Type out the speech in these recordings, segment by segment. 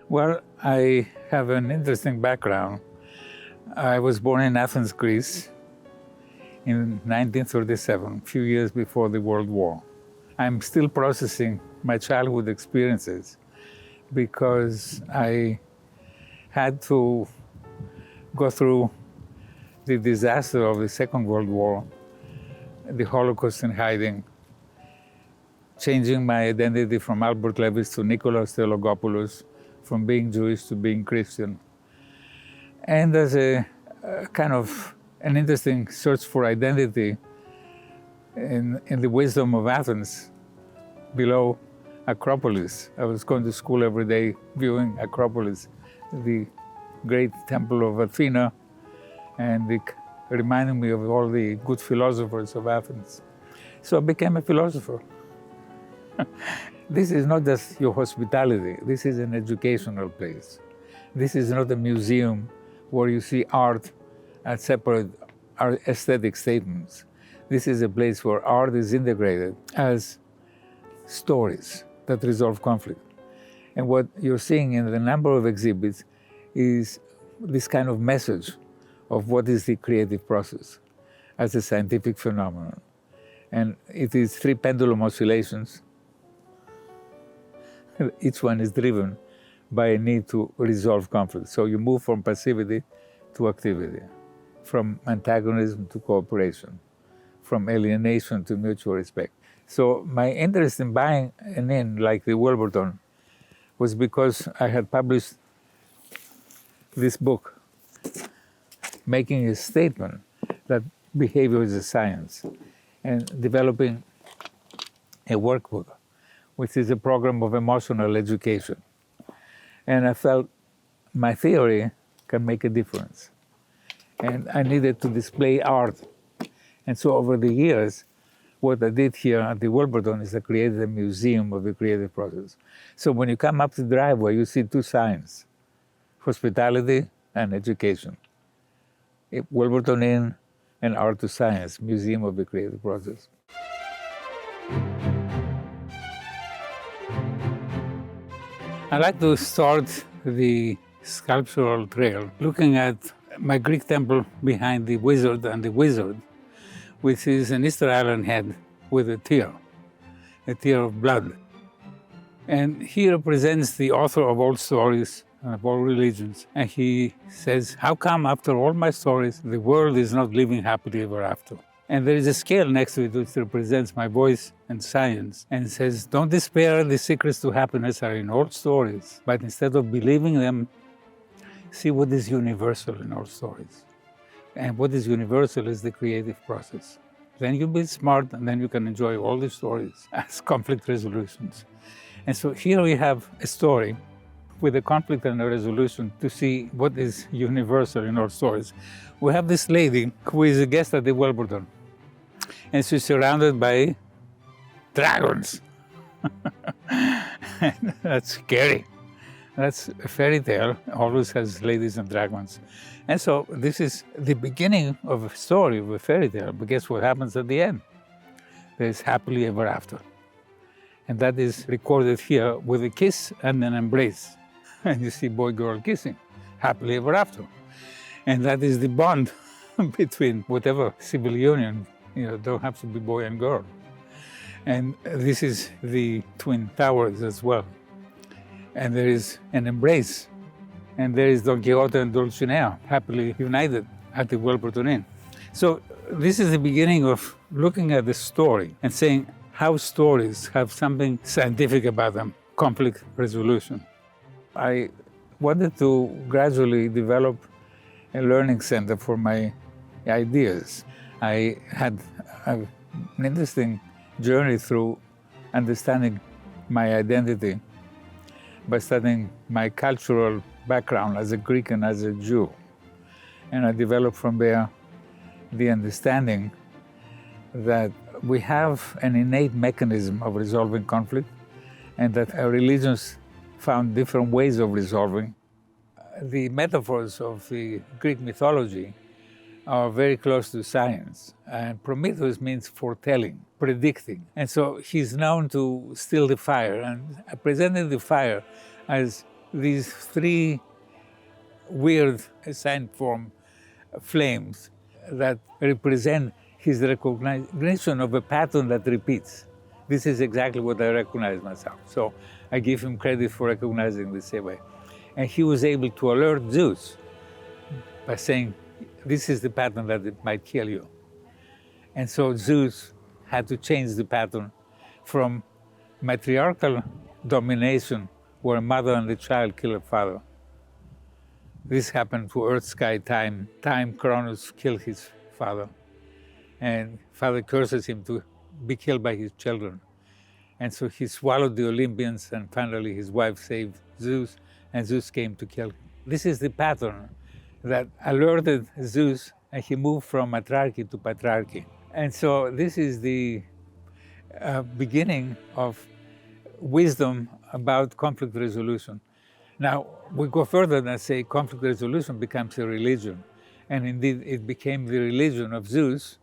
Well, I have an interesting background. I was born in Athens, Greece, in 1937, a few years before the World War. I'm still processing my childhood experiences because I had to go through the disaster of the Second World War, the Holocaust in hiding, changing my identity from Albert Levis to Nikolaos Theologopoulos, from being Jewish to being Christian. And there's a kind of an interesting search for identity in the wisdom of Athens below Acropolis. I was going to school every day viewing Acropolis, the great temple of Athena, and reminding me of all the good philosophers of Athens. So I became a philosopher. This is not just your hospitality, this is an educational place. This is not a museum where you see art and separate aesthetic statements. This is a place where art is integrated as stories that resolve conflict. And what you're seeing in the number of exhibits is this kind of message of what is the creative process as a scientific phenomenon. And it is 3 pendulum oscillations. Each one is driven by a need to resolve conflict. So you move from passivity to activity, from antagonism to cooperation, from alienation to mutual respect. So my interest in buying an inn like the Wilburton was because I had published this book, making a statement that behavior is a science, and developing a workbook, which is a program of emotional education. And I felt my theory can make a difference. And I needed to display art. And so over the years, what I did here at the Wilburton is I created a museum of the creative process. So when you come up the driveway, you see 2 signs, hospitality and education. Wilburton Inn and Art to Science, Museum of the Creative Process. I like to start the sculptural trail looking at my Greek temple behind the wizard and the wizard, which is an Easter Island head with a tear of blood. And he represents the author of all stories and of all religions. And he says, how come after all my stories, the world is not living happily ever after? And there is a scale next to it which represents my voice and science, and says, don't despair, the secrets to happiness are in all stories, but instead of believing them, see what is universal in all stories. And what is universal is the creative process. Then you'll be smart, and then you can enjoy all the stories as conflict resolutions. And so here we have a story with a conflict and a resolution to see what is universal in all stories. We have this lady who is a guest at the Wilburton, and she's surrounded by dragons. That's scary. That's a fairy tale, always has ladies and dragons. And so this is the beginning of a story, of a fairy tale, but guess what happens at the end? There's happily ever after. And that is recorded here with a kiss and an embrace. And you see boy-girl kissing, happily ever after. And that is the bond between whatever civil union, don't have to be boy and girl. And this is the Twin Towers as well. And there is an embrace. And there is Don Quixote and Dulcinea, happily united at the Wilburton Inn. So this is the beginning of looking at the story and saying how stories have something scientific about them, conflict resolution. I wanted to gradually develop a learning center for my ideas. I had an interesting journey through understanding my identity by studying my cultural background as a Greek and as a Jew. And I developed from there the understanding that we have an innate mechanism of resolving conflict, and that our religions found different ways of resolving. the metaphors of the Greek mythology are very close to science. And Prometheus means foretelling, predicting. And so he's known to still the fire and presenting the fire as these three weird sign form flames that represent his recognition of a pattern that repeats. This is exactly what I recognize myself. So I give him credit for recognizing this way. And he was able to alert Zeus by saying, this is the pattern that it might kill you. And so Zeus had to change the pattern from matriarchal domination, where a mother and the child kill a father. This happened to Earth, Sky, Time. Time, Cronus killed his father. And father curses him to be killed by his children. And so he swallowed the Olympians, and finally his wife saved Zeus, and Zeus came to kill him. This is the pattern that alerted Zeus, and he moved from matriarchy to patriarchy. And so this is the beginning of wisdom about conflict resolution. Now, we go further and say conflict resolution becomes a religion. And indeed, it became the religion of Zeus,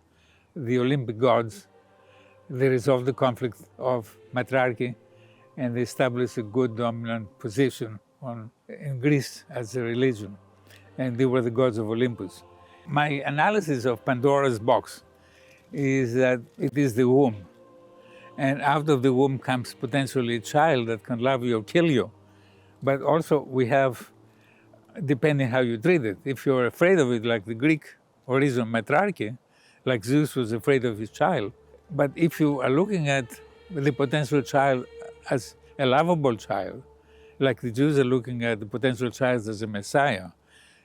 the Olympic gods. They resolved the conflict of matriarchy, and they established a good dominant position in Greece as a religion. And they were the gods of Olympus. My analysis of Pandora's box is that it is the womb. And out of the womb comes potentially a child that can love you or kill you. But also we have, depending how you treat it, if you're afraid of it, like the Greek origin of matriarchy, like Zeus was afraid of his child. But if you are looking at the potential child as a lovable child, like the Jews are looking at the potential child as a Messiah,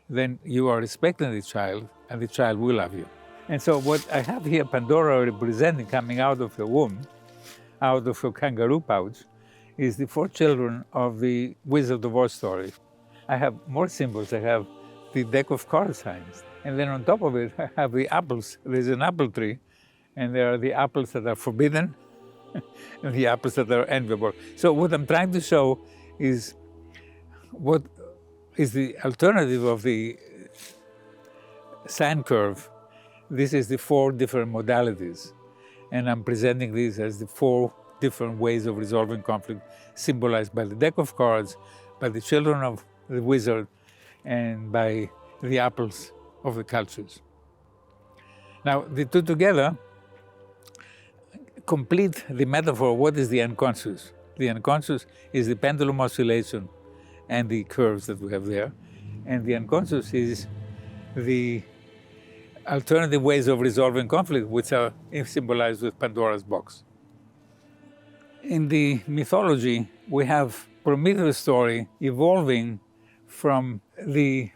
then you are respecting the child, and the child will love you. And so what I have here, Pandora representing coming out of the womb, out of a kangaroo pouch, is the four children of the Wizard of Oz story. I have more symbols. I have the deck of card signs. And then on top of it, I have the apples. There's an apple tree, and there are the apples that are forbidden and the apples that are enviable. So what I'm trying to show is what is the alternative of the sine curve. This is the four different modalities. And I'm presenting these as the four different ways of resolving conflict, symbolized by the deck of cards, by the children of the wizard, and by the apples of the cultures. Now, the two together complete the metaphor. What is the unconscious? The unconscious is the pendulum oscillation and the curves that we have there. And the unconscious is the alternative ways of resolving conflict, which are symbolized with Pandora's box. In the mythology, we have Prometheus' story evolving from the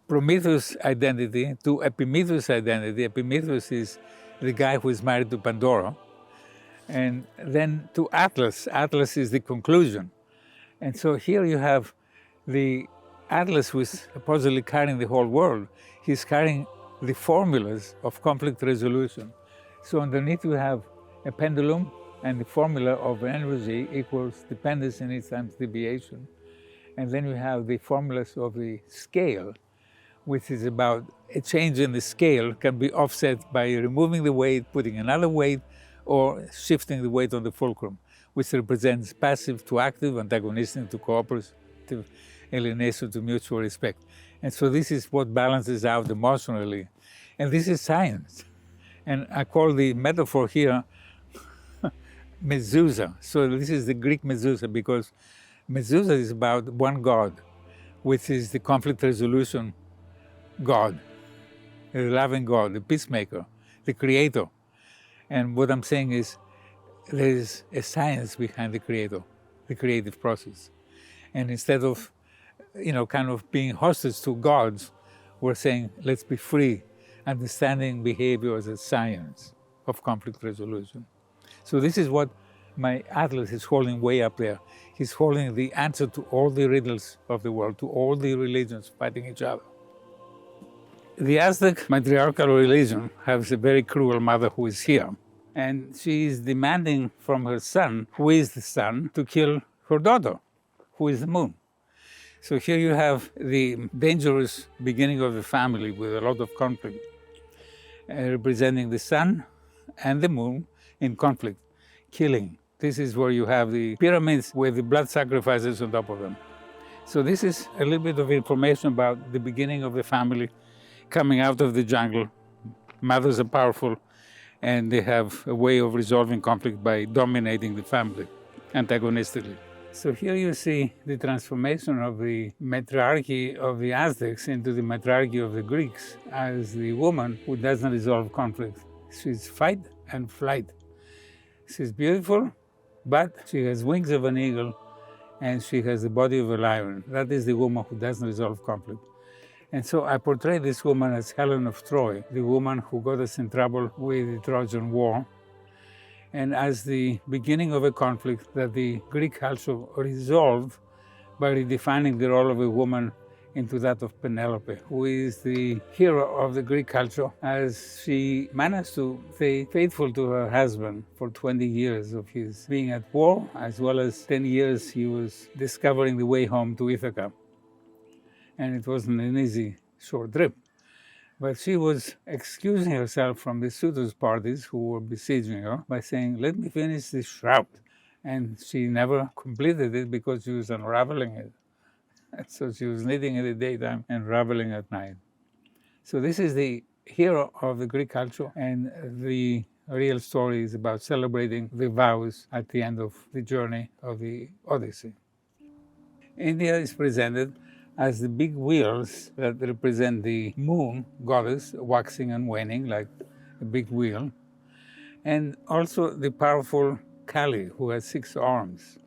Prometheus identity to Epimetheus identity. Epimetheus is the guy who is married to Pandora. And then to Atlas. Atlas is the conclusion. And so here you have the Atlas, who is supposedly carrying the whole world. He's carrying the formulas of conflict resolution. So underneath you have a pendulum, and the formula of energy equals dependence in each times deviation. And then you have the formulas of the scale, which is about a change in the scale can be offset by removing the weight, putting another weight, or shifting the weight on the fulcrum, which represents passive to active, antagonistic to cooperative, alienation to mutual respect. And so this is what balances out emotionally. And this is science. And I call the metaphor here mezouza. So this is the Greek mezouza, because mezouza is about one God, which is the conflict resolution God, the loving God, the peacemaker, the creator. And what I'm saying is there is a science behind the creator, the creative process. And instead of, kind of being hostage to gods, we're saying, let's be free, understanding behavior as a science of conflict resolution. So this is what my Atlas is holding way up there. He's holding the answer to all the riddles of the world, to all the religions fighting each other. The Aztec matriarchal religion has a very cruel mother who is here. And she is demanding from her son, who is the sun, to kill her daughter, who is the moon. So here you have the dangerous beginning of the family with a lot of conflict, representing the sun and the moon in conflict, killing. This is where you have the pyramids with the blood sacrifices on top of them. So this is a little bit of information about the beginning of the family coming out of the jungle. Mothers are powerful, and they have a way of resolving conflict by dominating the family antagonistically. So here you see the transformation of the matriarchy of the Aztecs into the matriarchy of the Greeks as the woman who doesn't resolve conflict. She's fight and flight. She's beautiful, but she has wings of an eagle and she has the body of a lion. That is the woman who doesn't resolve conflict. And so I portray this woman as Helen of Troy, the woman who got us in trouble with the Trojan War, and as the beginning of a conflict that the Greek culture resolved by redefining the role of a woman into that of Penelope, who is the hero of the Greek culture, as she managed to stay faithful to her husband for 20 years of his being at war, as well as 10 years he was discovering the way home to Ithaca. And it wasn't an easy, short trip. But she was excusing herself from the suitors' parties who were besieging her by saying, "Let me finish this shroud." And she never completed it because she was unraveling it. So she was knitting in the daytime and unraveling at night. So this is the hero of the Greek culture, and the real story is about celebrating the vows at the end of the journey of the Odyssey. India is presented as the big wheels that represent the moon goddess waxing and waning like a big wheel, and also the powerful Kali who has 6 arms.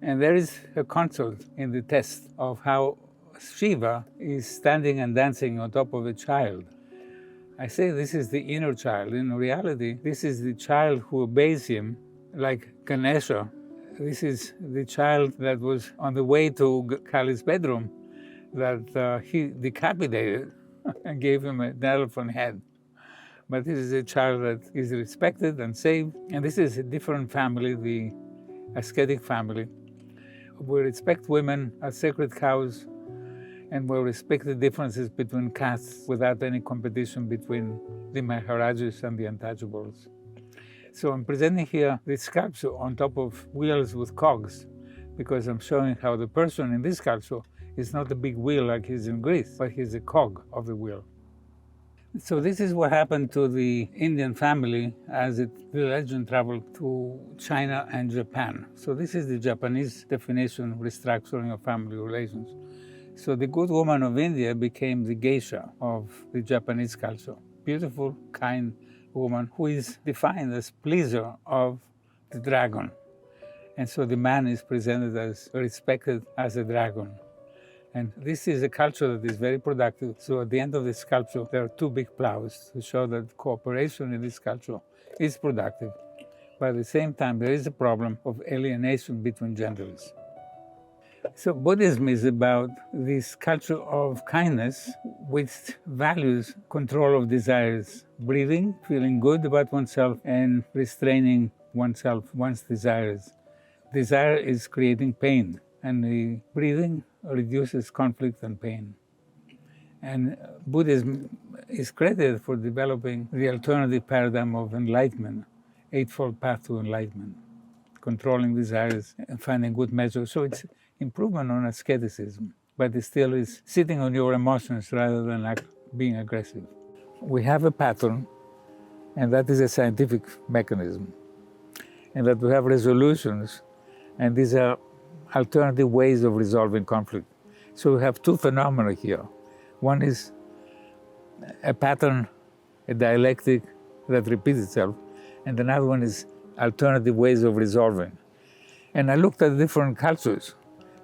And there is a concert in the test of how Shiva is standing and dancing on top of a child. I say this is the inner child. In reality, this is the child who obeys him, like Ganesha. This is the child that was on the way to Kali's bedroom that he decapitated and gave him an elephant head. But this is a child that is respected and saved. And this is a different family, the ascetic family. We respect women as sacred cows, and we respect the differences between castes without any competition between the Maharajas and the untouchables. So I'm presenting here this sculpture on top of wheels with cogs, because I'm showing how the person in this sculpture is not a big wheel like he's in Greece, but he's a cog of the wheel. So this is what happened to the Indian family as the legend traveled to China and Japan. So this is the Japanese definition, restructuring of family relations. So the good woman of India became the geisha of the Japanese culture. Beautiful, kind woman who is defined as pleaser of the dragon. And so the man is presented as respected as a dragon. And this is a culture that is very productive. So at the end of the sculpture, there are 2 big plows to show that cooperation in this culture is productive. But at the same time, there is a problem of alienation between genders. So Buddhism is about this culture of kindness which values control of desires, breathing, feeling good about oneself, and restraining oneself, one's desires. Desire is creating pain, and the breathing reduces conflict and pain. And Buddhism is credited for developing the alternative paradigm of enlightenment, eightfold path to enlightenment, controlling desires and finding good measures. So it's improvement on asceticism, but it still is sitting on your emotions rather than being aggressive. We have a pattern, and that is a scientific mechanism, and that we have resolutions, and these are alternative ways of resolving conflict. So we have 2 phenomena here. One is a pattern, a dialectic that repeats itself, and another one is alternative ways of resolving. And I looked at different cultures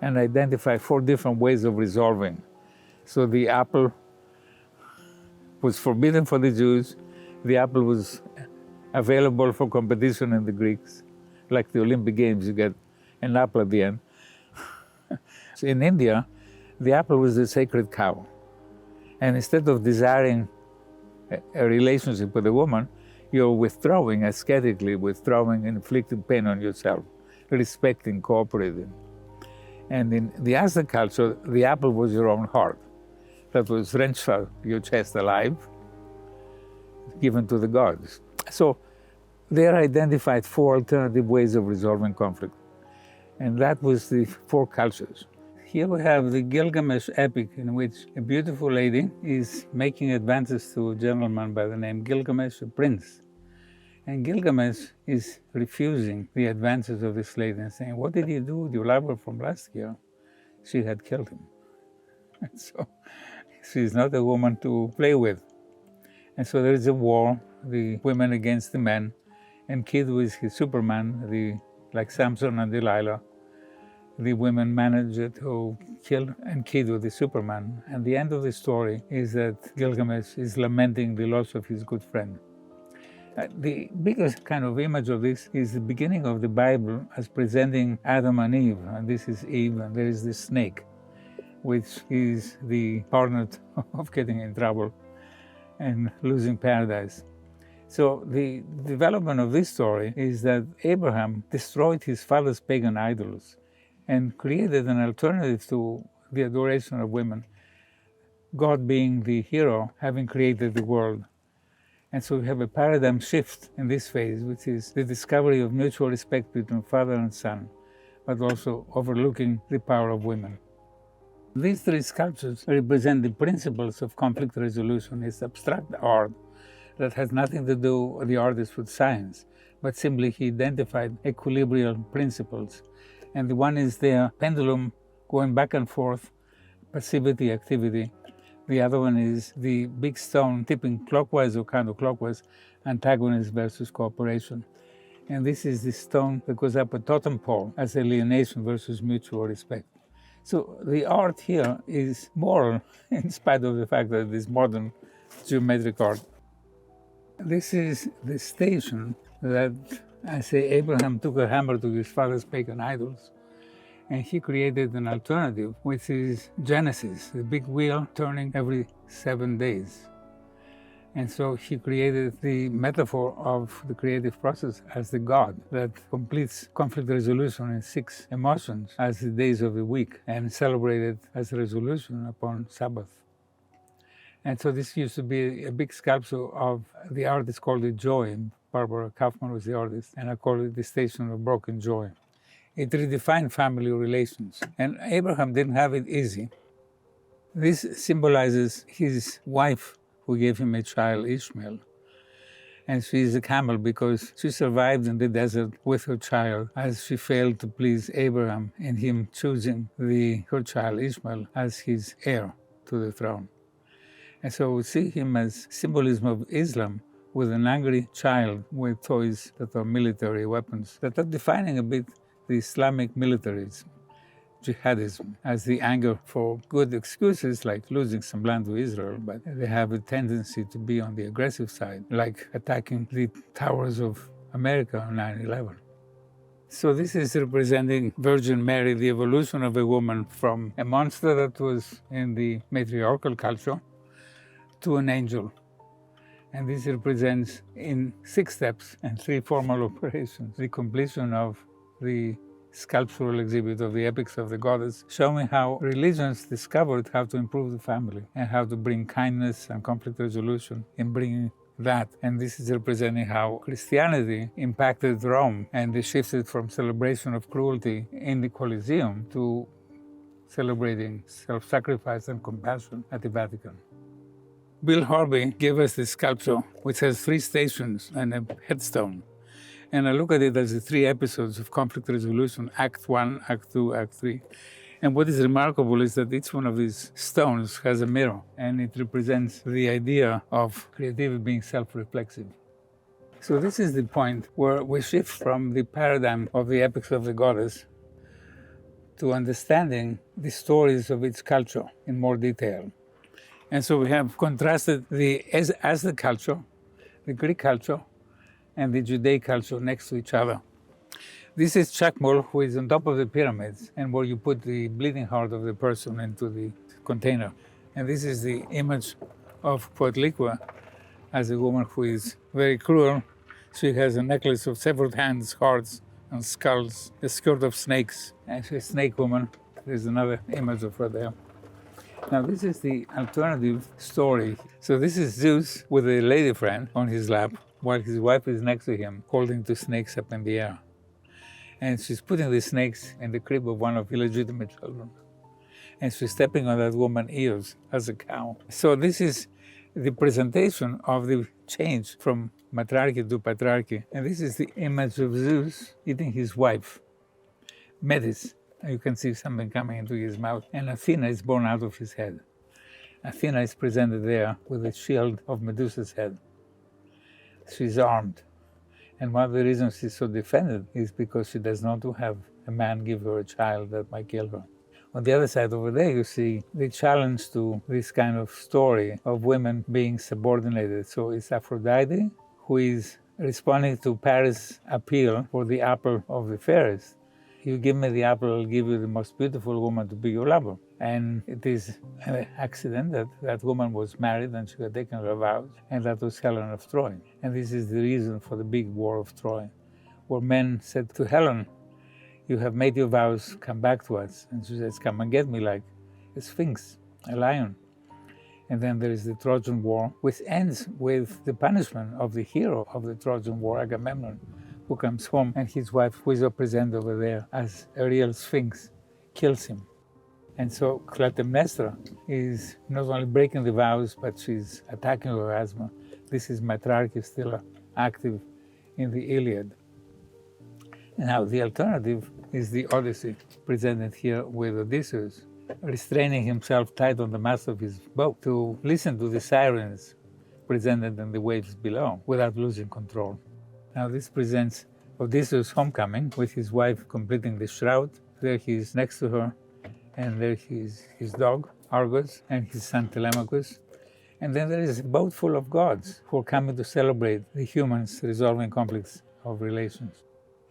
and identified 4 different ways of resolving. So the apple was forbidden for the Jews. The apple was available for competition in the Greeks. Like the Olympic Games, you get an apple at the end. So in India, the apple was the sacred cow. And instead of desiring a relationship with a woman, you're withdrawing, ascetically withdrawing, inflicting pain on yourself, respecting, cooperating. And in the Aztec culture, the apple was your own heart that was wrenched from your chest alive, given to the gods. So there identified 4 alternative ways of resolving conflict. And that was the 4 cultures. Here we have the Gilgamesh epic, in which a beautiful lady is making advances to a gentleman by the name Gilgamesh, a prince. And Gilgamesh is refusing the advances of this lady and saying, "What did you do with your lover from last year?" She had killed him. And so she's not a woman to play with. And so there is a war, the women against the men, and Kid with his Superman, like Samson and Delilah. The women manage to kill and Kid with the Superman. And the end of the story is that Gilgamesh is lamenting the loss of his good friend. The biggest kind of image of this is the beginning of the Bible as presenting Adam and Eve. And this is Eve, and there is the snake, which is the partner of getting in trouble and losing paradise. So the development of this story is that Abraham destroyed his father's pagan idols and created an alternative to the adoration of women, God being the hero, having created the world. And so we have a paradigm shift in this phase, which is the discovery of mutual respect between father and son, but also overlooking the power of women. These 3 sculptures represent the principles of conflict resolution. It's abstract art that has nothing to do with the artist with science, but simply he identified equilibrium principles. And the one is the pendulum going back and forth, passivity, activity. The other one is the big stone tipping clockwise or counterclockwise, antagonist versus cooperation. And this is the stone that goes up a totem pole as alienation versus mutual respect. So the art here is moral in spite of the fact that it is modern geometric art. This is the station that, I say, Abraham took a hammer to his father's pagan idols, and he created an alternative, which is Genesis, the big wheel turning every 7 days. And so he created the metaphor of the creative process as the God that completes conflict resolution in 6 emotions as the days of the week and celebrated as a resolution upon Sabbath. And so this used to be a big sculpture of the artist called it Joy. Barbara Kaufman was the artist, and I call it the Station of Broken Joy. It redefined family relations, and Abraham didn't have it easy. This symbolizes his wife who gave him a child, Ishmael. And she is a camel because she survived in the desert with her child as she failed to please Abraham in him choosing her child, Ishmael, as his heir to the throne. And so we see him as symbolism of Islam with an angry child with toys that are military weapons that are defining a bit the Islamic militarism, jihadism, as the anger for good excuses like losing some land to Israel, but they have a tendency to be on the aggressive side, like attacking the towers of America on 9/11. So this is representing Virgin Mary, the evolution of a woman from a monster that was in the matriarchal culture to an angel. And this represents in 6 steps and 3 formal operations, the completion of the sculptural exhibit of the epics of the goddess, showing how religions discovered how to improve the family and how to bring kindness and conflict resolution in bringing that. And this is representing how Christianity impacted Rome, and they shifted from celebration of cruelty in the Colosseum to celebrating self-sacrifice and compassion at the Vatican. Bill Harvey gave us this sculpture, which has 3 stations and a headstone. And I look at it as the 3 episodes of conflict resolution, Act 1, Act 2, Act 3. And what is remarkable is that each one of these stones has a mirror, and it represents the idea of creativity being self-reflexive. So this is the point where we shift from the paradigm of the epics of the goddess to understanding the stories of each culture in more detail. And so we have contrasted the Aztec culture, the Greek culture, and the Judaic culture next to each other. This is Chakmol, who is on top of the pyramids, and where you put the bleeding heart of the person into the container. And this is the image of Coatlicue as a woman who is very cruel. She has a necklace of severed hands, hearts, and skulls, a skirt of snakes, and she's a snake woman. There's another image of her there. Now, this is the alternative story. So this is Zeus with a lady friend on his lap, while his wife is next to him, holding two snakes up in the air. And she's putting the snakes in the crib of one of illegitimate children. And she's stepping on that woman's ears as a cow. So this is the presentation of the change from matriarchy to patriarchy. And this is the image of Zeus eating his wife, Metis. You can see something coming into his mouth. And Athena is born out of his head. Athena is presented there with a shield of Medusa's head. She's armed. And one of the reasons she's so defended is because she does not want to have a man give her a child that might kill her. On the other side over there, you see the challenge to this kind of story of women being subordinated. So it's Aphrodite who is responding to Paris' appeal for the apple of the fairest. You give me the apple, I'll give you the most beautiful woman to be your lover. And it is an accident that that woman was married and she had taken her vows, and that was Helen of Troy. And this is the reason for the big war of Troy, where men said to Helen, you have made your vows, come back to us. And she says, come and get me like a sphinx, a lion. And then there is the Trojan War, which ends with the punishment of the hero of the Trojan War, Agamemnon, who comes home and his wife, who is represented over there as a real sphinx, kills him. And so Clytemnestra is not only breaking the vows, but she's attacking her husband. This is matriarchy still active in the Iliad. Now the alternative is the Odyssey, presented here with Odysseus, restraining himself tight on the mast of his boat to listen to the sirens presented in the waves below without losing control. Now this presents Odysseus' homecoming with his wife completing the shroud. There he is next to her, and there is his dog, Argos, and his son Telemachus. And then there is a boat full of gods who are coming to celebrate the humans resolving conflicts of relations.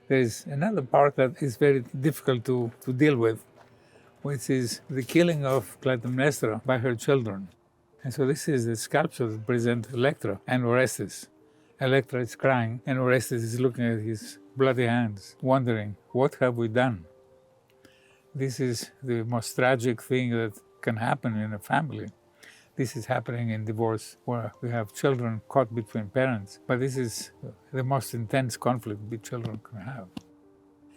There is another part that is very difficult to deal with, which is the killing of Clytemnestra by her children. And so this is the sculpture that presents Electra and Orestes. Electra is crying, and Orestes is looking at his bloody hands, wondering, what have we done? This is the most tragic thing that can happen in a family. This is happening in divorce, where we have children caught between parents, but this is the most intense conflict the children can have.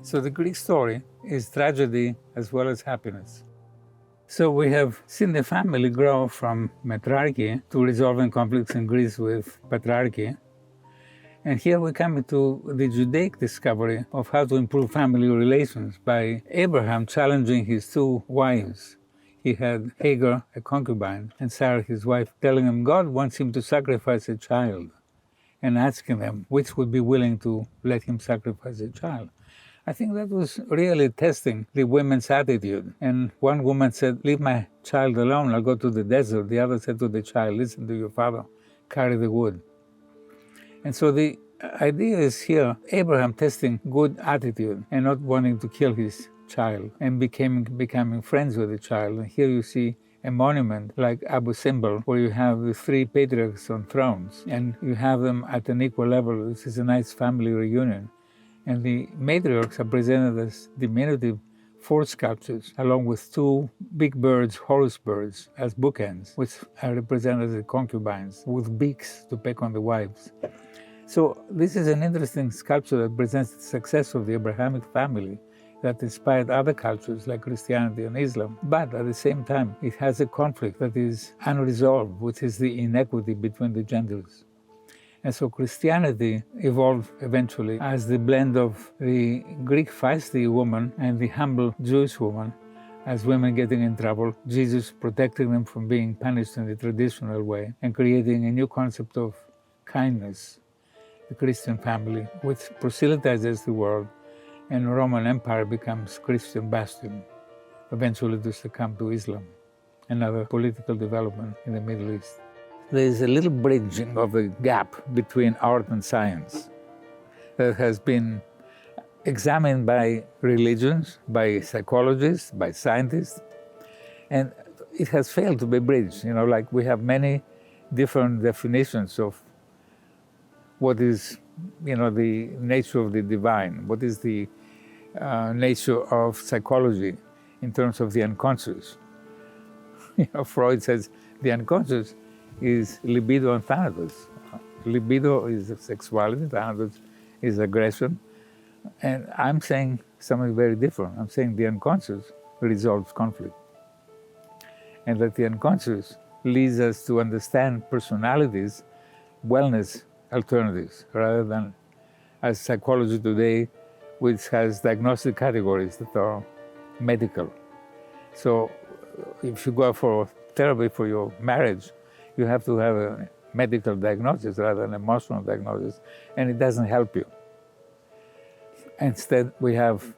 So the Greek story is tragedy as well as happiness. So we have seen the family grow from matriarchy to resolving conflicts in Greece with patriarchy. And here we come to the Judaic discovery of how to improve family relations by Abraham challenging his two wives. He had Hagar, a concubine, and Sarah, his wife, telling him God wants him to sacrifice a child, and asking them which would be willing to let him sacrifice a child. I think that was really testing the women's attitude. And one woman said, leave my child alone, I'll go to the desert. The other said to the child, listen to your father, carry the wood. And so the idea is here, Abraham testing good attitude and not wanting to kill his child and becoming friends with the child. And here you see a monument like Abu Simbel, where you have the three patriarchs on thrones and you have them at an equal level. This is a nice family reunion. And the matriarchs are presented as diminutive fort sculptures, along with two big birds, Horus birds, as bookends, which are represented as the concubines, with beaks to peck on the wives. So this is an interesting sculpture that presents the success of the Abrahamic family that inspired other cultures like Christianity and Islam. But at the same time, it has a conflict that is unresolved, which is the inequity between the genders. And so Christianity evolved eventually as the blend of the Greek feisty woman and the humble Jewish woman, as women getting in trouble, Jesus protecting them from being punished in the traditional way and creating a new concept of kindness, the Christian family, which proselytizes the world, and the Roman Empire becomes Christian bastion, eventually to succumb to Islam, another political development in the Middle East. There is a little bridging of the gap between art and science that has been examined by religions, by psychologists, by scientists, and it has failed to be bridged. You know, like we have many different definitions of what is, you know, the nature of the divine, what is the nature of psychology. in terms of the unconscious. Freud says the unconscious is libido and thanatos. Libido is sexuality, thanatos is aggression. And I'm saying something very different. I'm saying the unconscious resolves conflict. And that the unconscious leads us to understand personalities, wellness alternatives, rather than as psychology today, which has diagnostic categories that are medical. So if you go for therapy for your marriage, you have to have a medical diagnosis rather than emotional diagnosis, and it doesn't help you. Instead, we have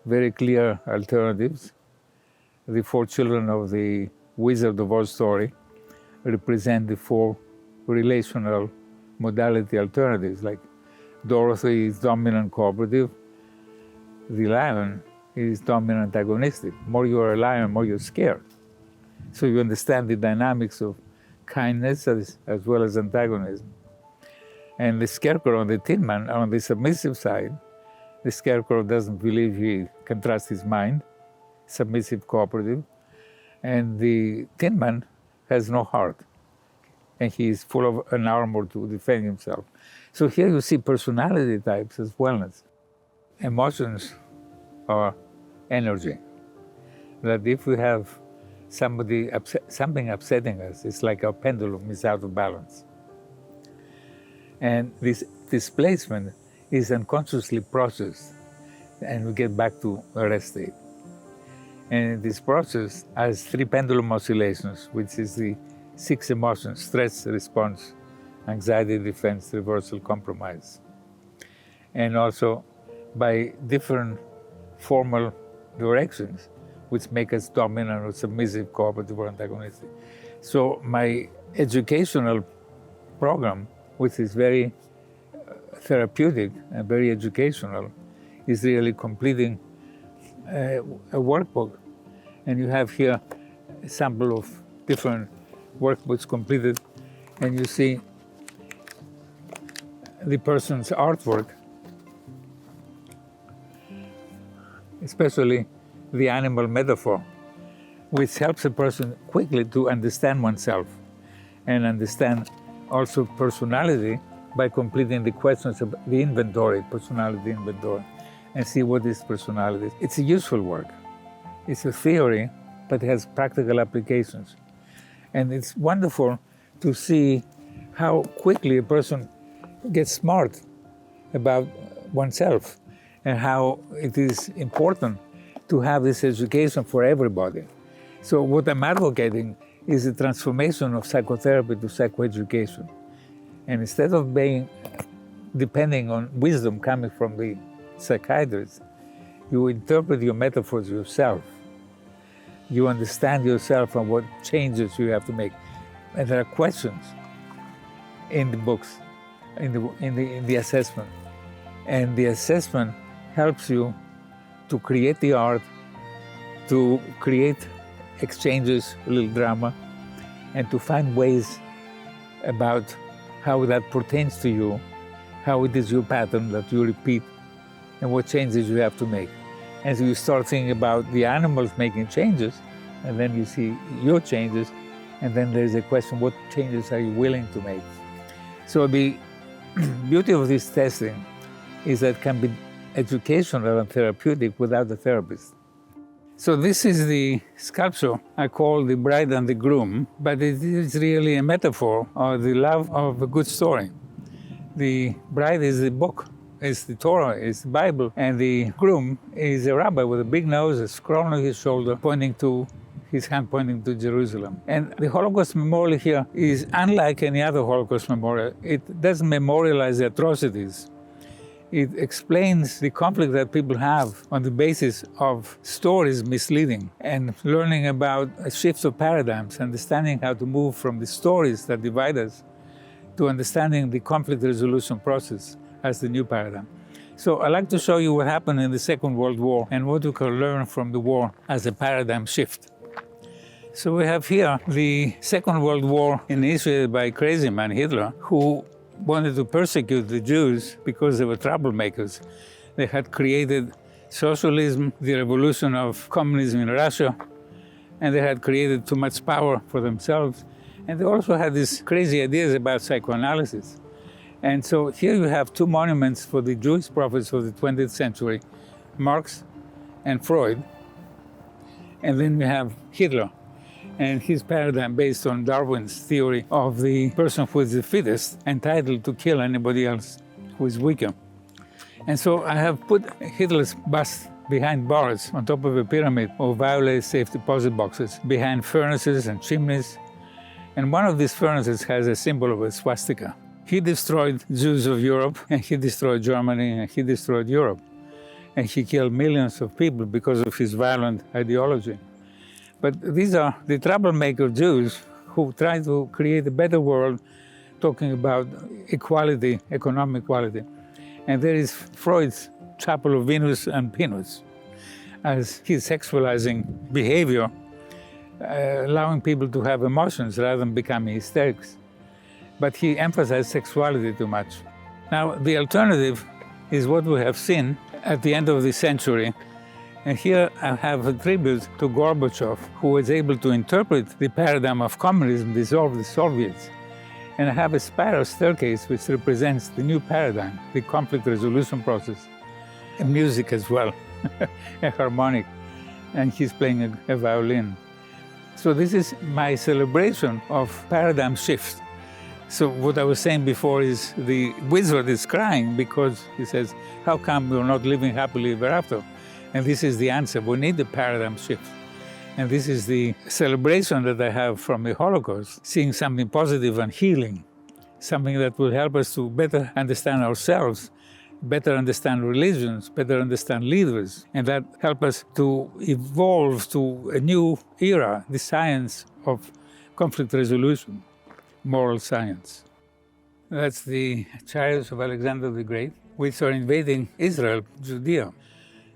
very clear alternatives. The 4 children of the Wizard of Oz story represent the 4 relational modality alternatives, like Dorothy is dominant cooperative, the lion is dominant antagonistic. More you are a lion, more you're scared. So you understand the dynamics of kindness as well as antagonism. And the scarecrow on the Tin Man, on the submissive side, the scarecrow doesn't believe he can trust his mind, submissive, cooperative, and the Tin Man has no heart, and he is full of an armor to defend himself. So here you see personality types as wellness. Emotions are energy. That if we have something upsetting us, it's like our pendulum is out of balance. And this displacement is unconsciously processed, and we get back to a rest state. And this process has 3 pendulum oscillations, which is the 6 emotions: stress, response, anxiety, defense, reversal, compromise. And also by different formal directions, which make us dominant or submissive, cooperative or antagonistic. So my educational program, which is very therapeutic and very educational, is really completing a workbook. And you have here a sample of different workbooks completed, and you see the person's artwork, especially the animal metaphor, which helps a person quickly to understand oneself and understand also personality by completing the questions of the inventory, personality inventory, and see what is personality. It's a useful work. It's a theory, but it has practical applications. And it's wonderful to see how quickly a person gets smart about oneself and how it is important to have this education for everybody. So what I'm advocating is the transformation of psychotherapy to psychoeducation. And instead of depending on wisdom coming from the psychiatrist, you interpret your metaphors yourself. You understand yourself and what changes you have to make. And there are questions in the books, in the assessment. And the assessment helps you to create the art, to create exchanges, a little drama, and to find ways about how that pertains to you, how it is your pattern that you repeat, and what changes you have to make. And so you start thinking about the animals making changes, and then you see your changes, and then there's a question, what changes are you willing to make? So the beauty of this testing is that it can be educational and therapeutic without the therapist. So this is the sculpture I call The Bride and the Groom, but it is really a metaphor of the love of a good story. The bride is the book, is the Torah, is the Bible, and the groom is a rabbi with a big nose, a scroll on his shoulder, his hand pointing to Jerusalem. And the Holocaust Memorial here is unlike any other Holocaust memorial. It doesn't memorialize the atrocities. It explains the conflict that people have on the basis of stories misleading and learning about a shift of paradigms, understanding how to move from the stories that divide us to understanding the conflict resolution process as the new paradigm. So I'd like to show you what happened in the Second World War and what we can learn from the war as a paradigm shift. So we have here the Second World War initiated by crazy man Hitler, who wanted to persecute the Jews because they were troublemakers. They had created socialism, the revolution of communism in Russia, and they had created too much power for themselves. And they also had these crazy ideas about psychoanalysis. And so here you have two monuments for the Jewish prophets of the 20th century, Marx and Freud. And then you have Hitler and his paradigm based on Darwin's theory of the person who is the fittest, entitled to kill anybody else who is weaker. And so I have put Hitler's bust behind bars on top of a pyramid of violet safe deposit boxes, behind furnaces and chimneys. And one of these furnaces has a symbol of a swastika. He destroyed Jews of Europe, and he destroyed Germany, and he destroyed Europe. And he killed millions of people because of his violent ideology. But these are the troublemaker Jews who try to create a better world, talking about equality, economic equality. And there is Freud's chapel of Venus and Pinus, as his sexualizing behavior, allowing people to have emotions rather than becoming hysterics. But he emphasized sexuality too much. Now, the alternative is what we have seen at the end of the century. And here I have a tribute to Gorbachev, who was able to interpret the paradigm of communism, dissolve the Soviets. And I have a spiral staircase which represents the new paradigm, the conflict resolution process, and music as well, a harmonic, and he's playing a violin. So this is my celebration of paradigm shift. So what I was saying before is the wizard is crying because he says, how come we're not living happily ever after? And this is the answer. We need the paradigm shift. And this is the celebration that I have from the Holocaust, seeing something positive and healing, something that will help us to better understand ourselves, better understand religions, better understand leaders, and that help us to evolve to a new era, the science of conflict resolution, moral science. That's the chariots of Alexander the Great, which are invading Israel, Judea.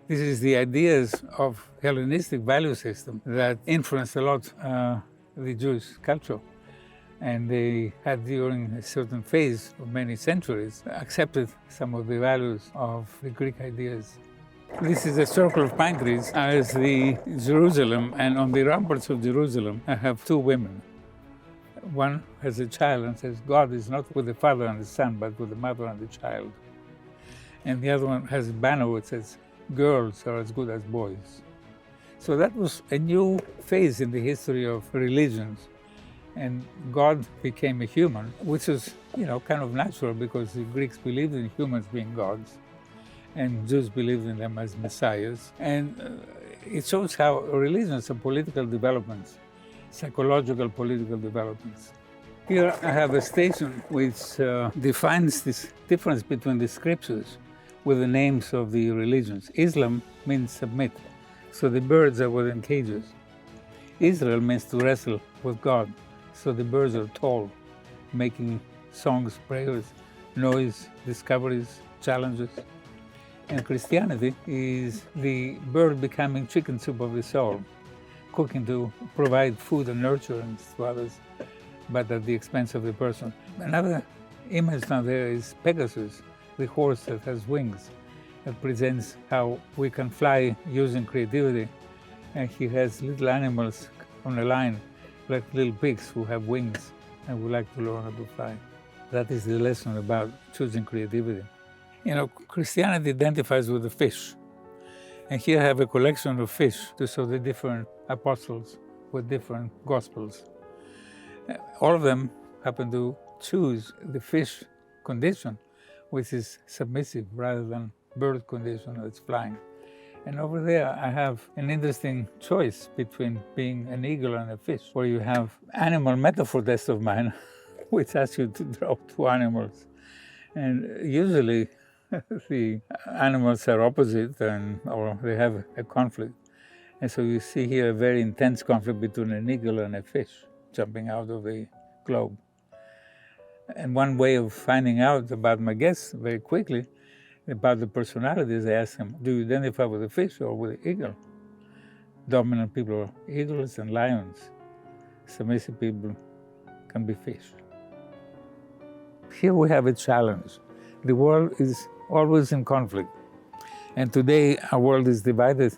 This is the ideas of Hellenistic value system that influenced a lot the Jewish culture. And they had, during a certain phase of many centuries, accepted some of the values of the Greek ideas. This is a circle of pine trees as the Jerusalem, and on the ramparts of Jerusalem, I have two women. One has a child and says, God is not with the father and the son, but with the mother and the child. And the other one has a banner which says, girls are as good as boys. So that was a new phase in the history of religions. And God became a human, which was, kind of natural because the Greeks believed in humans being gods and Jews believed in them as messiahs. And it shows how religions are political developments, psychological political developments. Here I have a station which defines this difference between the scriptures with the names of the religions. Islam means submit, so the birds are within cages. Israel means to wrestle with God, so the birds are tall, making songs, prayers, noise, discoveries, challenges. And Christianity is the bird becoming chicken soup of the soul, cooking to provide food and nurturance to others, but at the expense of the person. Another image now there is Pegasus, the horse that has wings, that presents how we can fly using creativity. And he has little animals on a line, like little pigs who have wings and would like to learn how to fly. That is the lesson about choosing creativity. Christianity identifies with the fish. And here I have a collection of fish to show the different apostles with different gospels. All of them happen to choose the fish condition, which is submissive rather than bird condition that's flying. And over there I have an interesting choice between being an eagle and a fish, where you have animal metaphor test of mine, which asks you to draw two animals. And usually the animals are opposite or they have a conflict. And so you see here a very intense conflict between an eagle and a fish jumping out of the globe. And one way of finding out about my guests very quickly, about the personalities, I ask them, do you identify with the fish or with the eagle? Dominant people are eagles and lions. Submissive people can be fish. Here we have a challenge. The world is always in conflict. And today our world is divided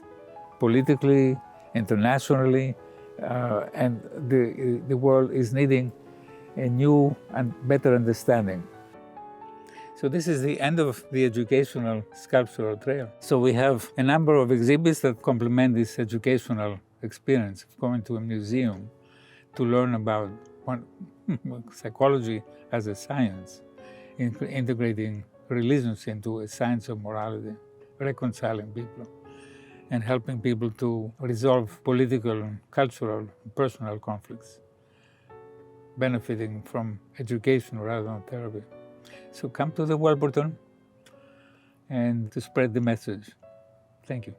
politically, internationally, and the world is needing a new and better understanding. So this is the end of the educational sculptural trail. So we have a number of exhibits that complement this educational experience of going to a museum to learn about psychology as a science, integrating religions into a science of morality, reconciling people, and helping people to resolve political, cultural, personal conflicts, benefiting from education rather than therapy. So come to the Wilburton and to spread the message. Thank you.